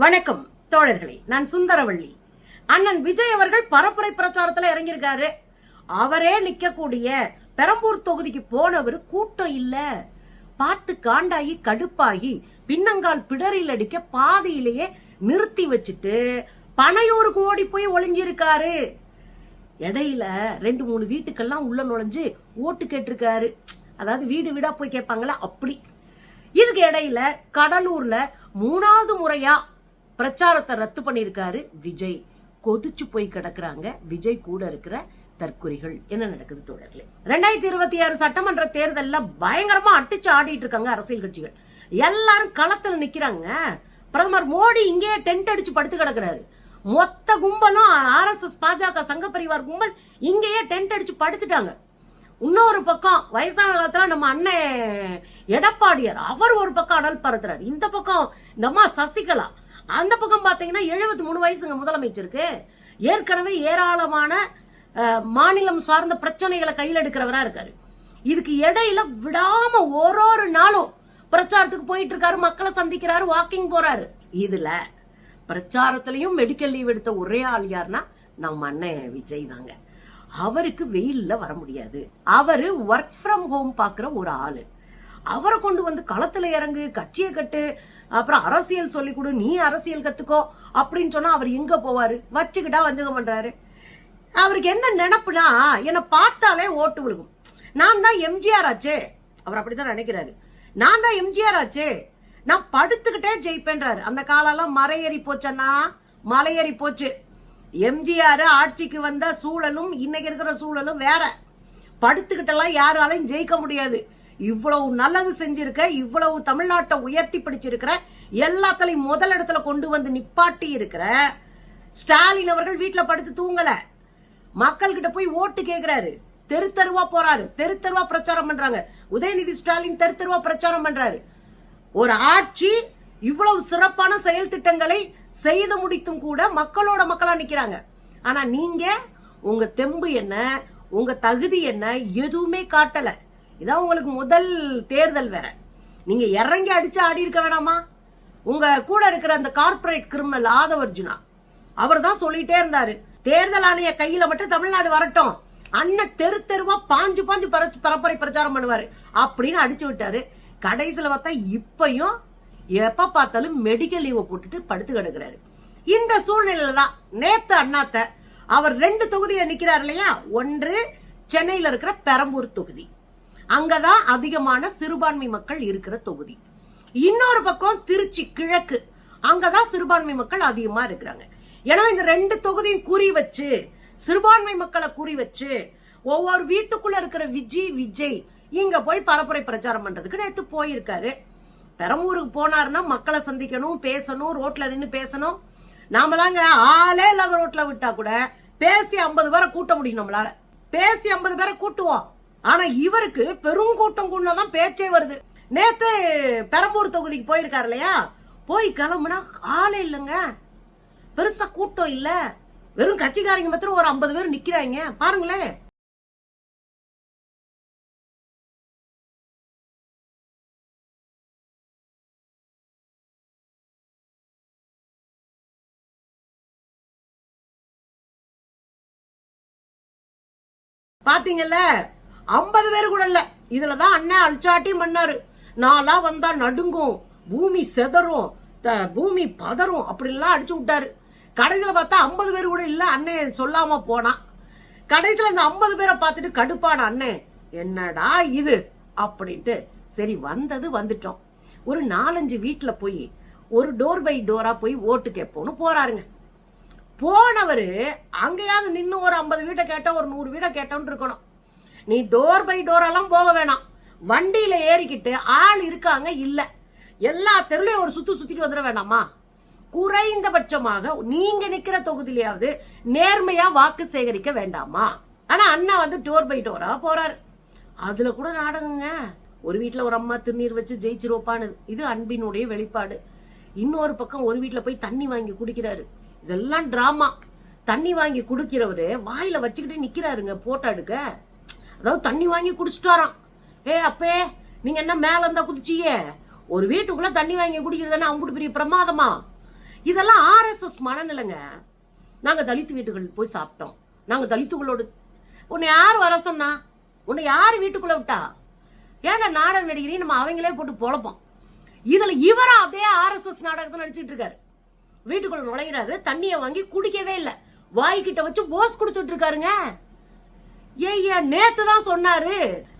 வணக்கம் தோழர்களே, நான் சுந்தரவள்ளி. அண்ணன் விஜய் அவர்கள் பரப்புரை பிரச்சாரத்துல இறங்கியிருக்காரு. அவரே நிக்கக்கூடிய பெரம்பூர் தொகுதிக்கு போனவர் கூட்டம் இல்ல, பார்த்து காண்டாகி கடுப்பாகி பின்னங்கால் பிடரில் அடிக்க பாதியிலேயே நிறுத்தி வச்சுட்டு பனையூருக்கு ஓடி போய் ஒளிஞ்சிருக்காரு. இடையில 2-3 வீட்டுக்கெல்லாம் உள்ள நுழைஞ்சு ஓட்டு கேட்டிருக்காரு. அதாவது வீடு வீடா போய் கேட்பாங்களா அப்படி. இதுக்கு இடையில கடலூர்ல 3வது முறையா பிரச்சாரத்தை ரத்து பண்ணிருக்காரு விஜய். கொதிச்சு போய் கிடக்குறாங்க விஜய் கூட இருக்கிற தற்குறிகள். என்ன நடக்குது தோழர்களே? 2026 சட்டமன்ற தேர்தல்ல பயங்கரமா அட்டிச்சு ஆடிட்டு இருக்காங்க அரசியல் கட்சிகள். எல்லாரும் களத்துல நிக்கிறாங்க. பிரதமர் மோடி இங்கே டென்ட் அடிச்சு படுத்து கிடக்குறாரு. மொத்த கும்பலும் RSS பாஜக சங்க பரிவார் கும்பல் இங்கேயே டென்ட் அடிச்சு படுத்துட்டாங்க. இன்னொரு பக்கம் வயசான காலத்துல நம்ம அண்ணன் எடப்பாடியார் அவர் ஒரு பக்கம் அனல் பறத்துறாரு. இந்த பக்கம் இந்த அம்மா சசிகலா, அந்த பக்கம் பாத்தீங்கன்னா 73 வயசுங்க முதலமைச்சருக்கு. ஏற்கனவே ஏராளமான மாநிலம் சார்ந்த பிரச்சனைகளை கையில் எடுக்கிறவரா இருக்காரு. இதுக்கு இடையில விடாம ஒரு நாளும் பிரச்சாரத்துக்கு போயிட்டு இருக்காரு, மக்களை சந்திக்கிறாரு, வாக்கிங் போறாரு. இதுல பிரச்சாரத்திலையும் மெடிக்கல் லீவ் எடுத்த ஒரே ஆள் யாருன்னா நம்ம அண்ணன் விஜய் தாங்க. அவருக்கு வெயில்ல வர முடியாது. அவரு ஒர்க் ஃப்ரம் ஹோம் பாக்குற ஒரு ஆளு. அவரை கொண்டு வந்து களத்துல இறங்கு, கட்சியை கட்டு, அப்புறம் அரசியல் சொல்லி கொடு, நீ அரசியல் கத்துக்கோ அப்படின்னு சொன்னா அவர் எங்க போவாரு? வச்சுக்கிட்டா வஞ்சகம் பண்றாரு. அவருக்கு என்ன நினைப்புனா, என்னை பார்த்தாலே ஓட்டு விழுகும். நான் தான் எம்ஜிஆர் ஆச்சே, அவர் அப்படித்தான் நினைக்கிறாரு. நான் தான் எம்ஜிஆர் ஆச்சே, நான் படுத்துக்கிட்டே ஜெயிப்பேன்றாரு. அந்த காலெல்லாம் மலையேறி போச்சன்னா மலையேறி போச்சு. எம்ஜிஆர் ஆட்சிக்கு வந்த சூழலும் இன்னைக்கு இருக்கிற சூழலும் வேற. படுத்துக்கிட்டெல்லாம் யாராலையும் ஜெயிக்க முடியாது. இவ்வளவு நல்லது செஞ்சிருக்க, இவ்வளவு தமிழ்நாட்டை உயர்த்தி பிடிச்சிருக்கிற, எல்லாத்திலையும் முதல் இடத்துல கொண்டு வந்து நிப்பாட்டி இருக்கிற ஸ்டாலின் அவர்கள் வீட்டுல படுத்து தூங்கல. மக்கள் கிட்ட போய் ஓட்டு கேட்கிறாரு. தெரு தெருவா போறாரு, தெரு தெருவா பிரச்சாரம் பண்றாங்க. உதயநிதி ஸ்டாலின் தெரு தெருவா பிரச்சாரம் பண்றாரு. ஒரு ஆட்சி இவ்வளவு சிறப்பான செயல் திட்டங்களை செய்து முடித்தும் கூட மக்களோட மக்களா நிக்கிறாங்க. ஆனா நீங்க உங்க தெம்பு என்ன, உங்க தகுதி என்ன, எதுவுமே காட்டல. இதான் உங்களுக்கு முதல் தேர்தல் வேற. நீங்க இறங்கி அடிச்சு ஆடி இருக்க வேணாமா? உங்க கூட இருக்கிற அந்த கார்பரேட் கிரிமினல் ஆதவர்ஜுனா அவர் தான் சொல்லிட்டே இருந்தாரு, தேர்தல் ஆணைய கையில மட்டும் தமிழ்நாடு வரட்டும், அண்ணன் தெரு தெருவா பாஞ்சு பரப்புரை பிரச்சாரம் பண்ணுவாரு அப்படின்னு அடிச்சு விட்டாரு. கடைசியில பார்த்தா இப்பயும் எப்ப பார்த்தாலும் மெடிக்கல் லீவை போட்டுட்டு படுத்து கிடக்குறாரு. இந்த சூழ்நிலையில தான் நேத்து அண்ணாத்த அவர் 2 தொகுதியில நிக்கிறார் இல்லையா. ஒன்று சென்னையில இருக்கிற பெரம்பூர் தொகுதி, அங்கதான் அதிகமான சிறுபான்மை மக்கள் இருக்கிற தொகுதி. இன்னொரு பக்கம் திருச்சி கிழக்கு, அங்கதான் சிறுபான்மை மக்கள் அதிகமா இருக்கிறாங்க. எனவே இந்த 2 தொகுதியும் குறி வச்சு, சிறுபான்மை மக்களை குறி வச்சு, ஒவ்வொரு வீட்டுக்குள்ள இருக்கிற விஜய் இங்க போய் பரப்புரை பிரச்சாரம் பண்றதுக்கு நேத்து போயிருக்காரு. பெரம்பூருக்கு போனாருன்னா மக்களை சந்திக்கணும், பேசணும், ரோட்ல நின்று பேசணும். நாமலாங்க ஆளே இல்லாத ரோட்ல விட்டா கூட பேசி 50 பேரை கூட்ட முடியும். நம்மளால பேசி 50 பேரை கூட்டுவோம். ஆனா இவருக்கு பெருங்கூட்டம் கூடதான் பேச்சே வருது. நேத்து பெரம்பூர் தொகுதிக்கு போயிருக்காரு இல்லையா, போய் கிளம்புனா ஆளே இல்லைங்க, பெருசா கூட்டம் இல்ல, வெறும் கட்சிக்காரங்க மாத்திரம் ஒரு 50 பேர் நிக்கிறாங்க பாருங்களேன். பாத்தீங்கல்ல, 50 பேர் கூட இல்ல. இதுலதான் அண்ணன் அல்சாட்டியும் பண்ணாரு. நாளா வந்தா நடுங்கும், பூமி செதறும், பூமி பதறும் அப்படின்லாம் அடிச்சு விட்டாரு. கடைசியில பார்த்தா 50 பேர் கூட இல்ல. அண்ணன் சொல்லாம போனா. கடைசியில இந்த 50 பேரை பார்த்துட்டு கடுப்பான அண்ணன், என்னடா இது அப்படின்ட்டு சரி வந்தது வந்துட்டோம், ஒரு 4-5 வீட்டுல போய் ஒரு டோர் பை டோரா போய் ஓட்டு கேட்போம்னு போறாருங்க. போனவரு அங்கேயாவது நின்று ஒரு 50 வீட்டை கேட்ட, ஒரு 100 வீட்டை கேட்டோன்னு இருக்கணும். நீ டோர் பை டோரெல்லாம் போக வேணாம், வண்டியில ஏறிக்கிட்டு ஆள் இருக்காங்க இல்ல, எல்லா தெருலையும் ஒரு சுத்திட்டு வந்துட வேணாமா? குறைந்தபட்சமாக நீங்க நிக்கிற தொகுதியிலாவது நேர்மையா வாக்கு சேகரிக்க வேண்டாமா? ஆனா அண்ணா வந்து டோர் பை டோரா போறாரு. அதுல கூட நாடகங்க. ஒரு வீட்டுல ஒரு அம்மா திருநீர் வச்சு ஜெயிச்சிருப்பானு, இது அன்பினுடைய வெளிப்பாடு. இன்னொரு பக்கம் ஒரு வீட்டுல போய் தண்ணி வாங்கி குடிக்கிறாரு. இதெல்லாம் டிராமா. தண்ணி வாங்கி குடிக்கிறவரு வாயில வச்சுக்கிட்டே நிக்கிறாருங்க போட்டோ எடுக்க. அதாவது தண்ணி வாங்கி குடிச்சிட்டாராம். அப்பே நீங்க என்ன மேல இருந்தா குதிச்சியே, ஒரு வீட்டுக்குள்ள தண்ணி வாங்கி குடிக்கிறதுன்னா அவங்களுக்கு பெரிய பிரமாதமா? இதெல்லாம் RSS மனநிலைங்க. நாங்க தலித்து வீட்டுகள் போய் சாப்பிட்டோம், நாங்க தலித்துகளோடு. உன்னை யார் வர சொன்னா? உன்னை யார் வீட்டுக்குள்ள விட்டா? ஏன்னா நாடகம் நடிக்கிறீ, நம்ம அவங்களே போட்டு பொழப்போம். இதுல இவரா அதே RSS நாடகத்தை நடிச்சிட்டு இருக்காரு. வீட்டுக்குள்ள நுழைகிறாரு, தண்ணியை வாங்கி குடிக்கவே இல்லை, வாய்கிட்ட வச்சு போஸ் கொடுத்துட்டு இருக்காருங்க. ஏய்யா, நேத்து தான் சொன்னாரு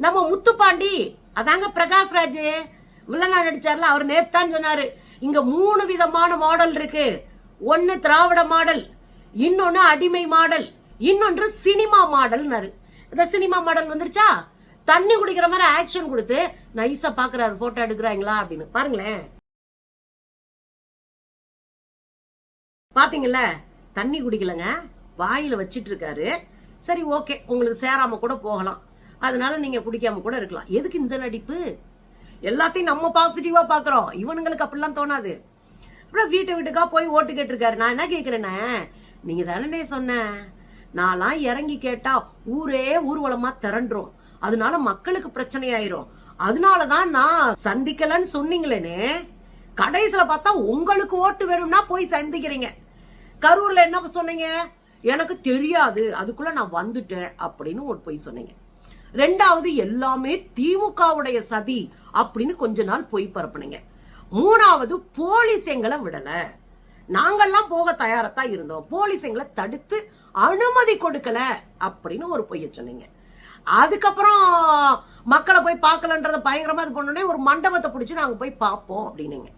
நம்ம முத்துப்பாண்டி, அதாங்க பிரகாஷ்ராஜ் வில்லனா நடிச்சார்ல, அவர் நேத்து தான் சொன்னாரு, இங்க 3 விதமான மாடல் இருக்கு. ஒன்னு திராவிட மாடல், இன்னொன்னு அடிமை மாடல், இன்னொன்று சினிமா மாடல். இந்த சினிமா மாடல் வந்துருச்சா, தண்ணி குடிக்கிற மாதிரி ஆக்ஷன் கொடுத்து நைஸா பாக்குறாரு, போட்டோ எடுக்கிறாங்களா அப்படின்னு. பாருங்களேன், பாத்தீங்கல்ல, தண்ணி குடிக்கலங்க, வாயில வச்சிட்டு இருக்காரு. சரி, ஓகே, உங்களுக்கு சேராம கூட போகலாம், அதனால நீங்க குடிக்காம கூட இருக்கலாம். எதுக்கு இந்த நடிப்பு? எல்லாத்தையும் நம்ம பாசிட்டிவா பாக்குறோம், இவனுங்களுக்கு அப்படிலாம் தோணாது. அப்புறம் வீட்டுக்கா போய் ஓட்டு கேட்டிருக்காரு. நான் என்ன கேக்குறேன்னா, நீங்க தானே சொன்ன, நான்லாம் இறங்கி கேட்டா ஊரே ஊர்வலமா திரண்டுரும், அதனால மக்களுக்கு பிரச்சனை ஆயிரும், அதனாலதான் நான் சந்திக்கலன்னு சொன்னீங்களேன்னு. கடைசியில பார்த்தா உங்களுக்கு ஓட்டு வேணும்னா போய் சந்திக்கிறீங்க. கரூர்ல என்ன சொன்னீங்க? எனக்கு தெரியாது, அதுக்குள்ள நான் வந்துட்டேன் அப்படின்னு ஒரு போய் சொன்னீங்க. ரெண்டாவது, எல்லாமே திமுகவுடைய சதி அப்படின்னு கொஞ்ச நாள் போய் பரப்புனீங்க. மூணாவது, போலீஸ் எங்களை விடல, நாங்கெல்லாம் போக தயாரத்தான் இருந்தோம், போலீஸ் எங்களை தடுத்து அனுமதி கொடுக்கல அப்படின்னு ஒரு பொய்ய சொன்னீங்க. அதுக்கப்புறம் மக்களை போய் பார்க்கலன்றத பயங்கரமா இது பண்ணோடனே ஒரு மண்டபத்தை பிடிச்சி நாங்க போய் பார்ப்போம் அப்படின்னீங்க.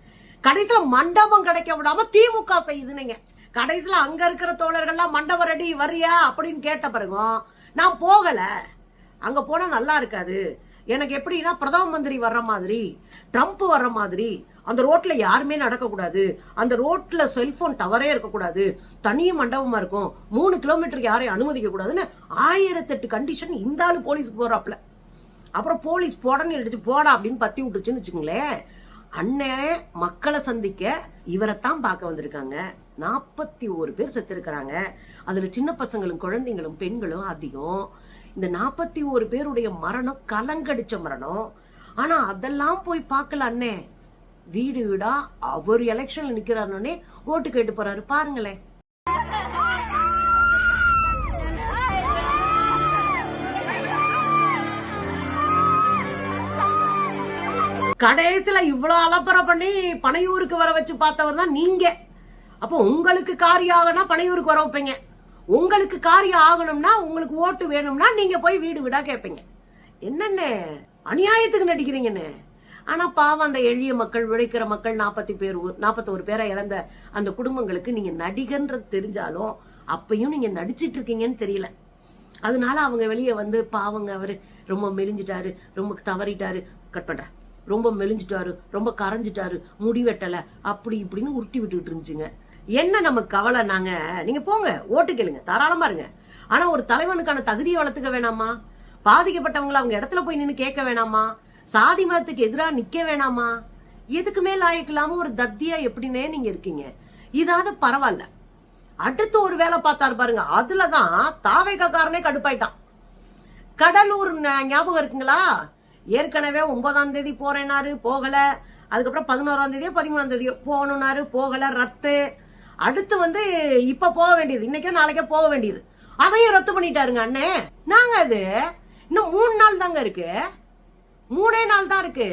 கடைசியில மண்டபம் கிடைக்க விடாம திமுக செய்யுதுனீங்க. கடைசியில அங்க இருக்கிற தோழர்கள்லாம் மண்டபம் ரெடி வரியா அப்படின்னு கேட்ட பிறகும் நான் போகல, அங்க போனா நல்லா இருக்காது, எனக்கு எப்படின்னா பிரதம மந்திரி வர்ற மாதிரி, ட்ரம்ப் வர்ற மாதிரி, அந்த ரோட்ல யாருமே நடக்க கூடாது, அந்த ரோட்ல செல்போன் டவரே இருக்கக்கூடாது, தனிய மண்டபமா இருக்கும், 3 கிலோமீட்டருக்கு யாரையும் அனுமதிக்க கூடாதுன்னு 1008 கண்டிஷன் இந்த ஆளு போலீஸ்க்கு போறாப்ல. அப்புறம் போலீஸ் போடன்னு அடிச்சு போடா அப்படின்னு பத்தி விட்டுருச்சுன்னு வச்சுக்கோங்களேன். அண்ணன் மக்களை சந்திக்க இவரைத்தான் பார்க்க வந்திருக்காங்க. 41 பேர் செத்து இருக்கிறாங்க. அதுல சின்ன பசங்களும் குழந்தைங்களும் பெண்களும் அதிகம். இந்த 41 பேருடைய மரணம் கலங்கடிச்ச மரணம். ஆனா அதெல்லாம் போய் பார்க்கல அண்ணே, வீடு வீடா அவர் எலெக்ஷன்ல நிக்கிறாருன்னே ஓட்டு கேட்டு போறாரு. பாருங்களேன், கடைசியில இவ்வளவு அலப்பறை பண்ணி பனையூருக்கு வர வச்சு பார்த்தவர் தான் நீங்க. அப்போ உங்களுக்கு காரியம் ஆகணும்னா பனையூருக்கு வர வைப்பீங்க, உங்களுக்கு காரியம் ஆகணும்னா உங்களுக்கு ஓட்டு வேணும்னா நீங்க போய் வீடு வீடா கேட்பீங்க. என்னென்ன அநியாயத்துக்கு நடிக்கிறீங்கன்னு. ஆனா பாவம், அந்த எளிய மக்கள், உழைக்கிற மக்கள், 41 பேரை இழந்த அந்த குடும்பங்களுக்கு நீங்க நடிகன்றது தெரிஞ்சாலும் அப்பயும் நீங்க நடிச்சிட்டு இருக்கீங்கன்னு தெரியல. அதனால அவங்க வெளியே வந்து பாவங்க, அவரு ரொம்ப மெலிஞ்சிட்டாரு, ரொம்ப தவறிட்டாரு, கட் பண்ற, ரொம்ப மெலிஞ்சிட்டாரு, ரொம்ப கரைஞ்சிட்டாரு, முடி வெட்டல, அப்படி இப்படின்னு உருட்டி விட்டுக்கிட்டு இருந்துச்சுங்க. என்ன நமக்கு கவலை? நாங்க, நீங்க போங்க ஓட்டு கேளுங்க, தாராளமா இருங்க. ஆனா ஒரு தலைவனுக்கான தகுதியை வளர்த்துக்க வேணாமா? பாதிக்கப்பட்டவங்களை அவங்க இடத்துல போய் நின்று கேட்க வேணாமா? சாதி மதத்துக்கு எதிராக நிக்க வேணாமா? எதுக்குமே லாயக்கில்லாம ஒரு தத்தியா எப்படின்னே நீங்க இருக்கீங்க. இதாவது பரவாயில்ல. அடுத்து ஒரு வேலை பார்த்தாரு பாருங்க, அதுலதான் தாவேக்காரனே கடுப்பாயிட்டான். கடலூர் ஞாபகம் இருக்குங்களா? ஏற்கனவே 9ஆம் தேதி போறேனாரு, போகல. அதுக்கப்புறம் 11ஆம் தேதியோ 13ஆம் தேதியோ போகணும்னாரு, போகல, ரத்து. அடுத்து வந்து இப்ப போக வேண்டியது, இன்னைக்கோ நாளைக்கோ போக வேண்டியது, அதையும் ரத்து பண்ணிட்டாருங்க அண்ணே. நாங்க அது இன்னும் 3 நாள் தாங்க இருக்கு, 3 நாள் தான் இருக்கு.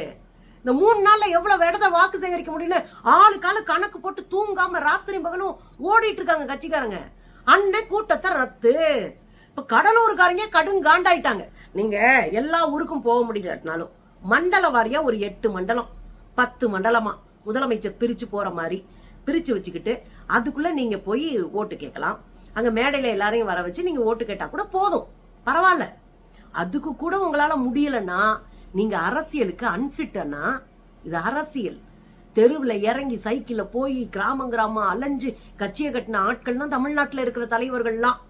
இந்த 3 நாள்ல எவ்வளவு இடத்த வாக்கு சேகரிக்க முடியல, ஆளுக்கால கணக்கு போட்டு தூங்காம ராத்திரி பகலும் ஓடிட்டு இருக்காங்க கட்சிக்காரங்க. அண்ணன் கூட்டத்தை ரத்து. இப்ப கடலூருக்காரங்க கடும் காண்டாயிட்டாங்க. நீங்க எல்லா ஊருக்கும் போக முடியலனாலும் மண்டல வாரியா ஒரு 8 மண்டலம் 10 மண்டலமா முதலமைச்சர் பிரிச்சு போற மாதிரி பிரிச்சு வச்சுக்கிட்டு அதுக்குள்ள நீங்க போய் ஓட்டு கேட்கலாம். அங்க மேடையில எல்லாரையும் வர வச்சு நீங்க ஓட்டு கேட்டா கூட போதும், பரவாயில்ல. அதுக்கு கூட உங்களால முடியலன்னா நீங்க அரசியலுக்கு அன்பிட்டனா, இது அரசியல். தெருவுல இறங்கி சைக்கிள்ல போய் கிராமம் அலைஞ்சு கட்சியை கட்டின ஆட்கள் தான் தமிழ்நாட்டுல இருக்கிற தலைவர்கள்லாம்.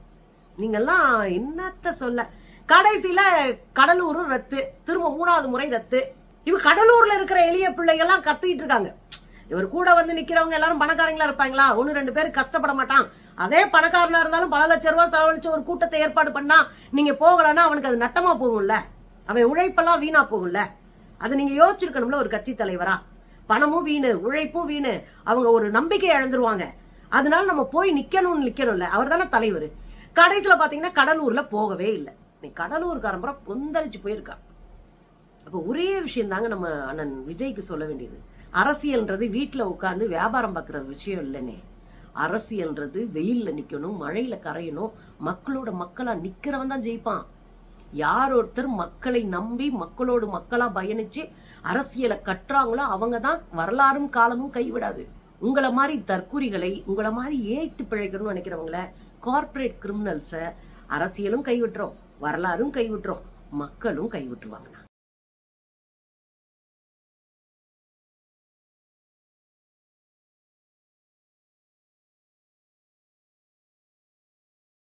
நீங்கெல்லாம் என்னத்த சொல்ல. கடைசியில கடலூரும் ரத்து, திரும்ப 3வது முறை ரத்து. இவ கடலூர்ல இருக்கிற எளிய பிள்ளைகள்லாம் கத்திட்டு இருக்காங்க. இவர் கூட வந்து நிக்கிறவங்க எல்லாரும் பணக்காரங்களா இருப்பாங்களா? 1-2 பேர் கஷ்டப்பட மாட்டான். அதே பணக்காரனா இருந்தாலும் பல லட்சம் ரூபாய் செலவழிச்சு ஒரு கூட்டத்தை ஏற்பாடு பண்ணா நீங்க போகலன்னா அவனுக்கு அது நட்டமா போகும்ல, அவன் உழைப்பெல்லாம் வீணா போகும்ல. அதை நீங்க யோசிச்சிருக்கணும்ல ஒரு கட்சி தலைவரா. பணமும் வீணு, உழைப்பும் வீணு, அவங்க ஒரு நம்பிக்கை இழந்துருவாங்க. அதனால நம்ம போய் நிக்கணும்ல. அவர் தானே தலைவர். கடைசியில பாத்தீங்கன்னா கடலூர்ல போகவே இல்லை. நீ கடலூர்காரம்புறம் கொந்தளிச்சு போயிருக்கா. அப்ப ஒரே விஷயம் தாங்க நம்ம அண்ணன் விஜய்க்கு சொல்ல வேண்டியது. அரசியல்ன்றது வீட்டுல உட்கார்ந்து வியாபாரம் பார்க்கிற விஷயம் இல்லைன்னே. அரசியல்ன்றது வெயில்ல நிக்கணும், மழையில கரையணும், மக்களோட மக்களா நிக்கிறவன் தான் ஜெயிப்பான். யார் ஒருத்தர் மக்களை நம்பி மக்களோடு மக்களா பயணிச்சு அரசியலை கட்டுறாங்களோ அவங்க தான் வரலாறும் காலமும் கைவிடாது. உங்களை மாதிரி தற்கூரிகளை, உங்களை மாதிரி ஏய்த்து பிழைக்கணும்னு நினைக்கிறவங்கள, கார்பரேட் கிரிமினல்ஸ அரசியலும் கைவிட்டுரும், வரலாறும் கைவிட்டுரும், மக்களும் கைவிட்டுருவாங்க.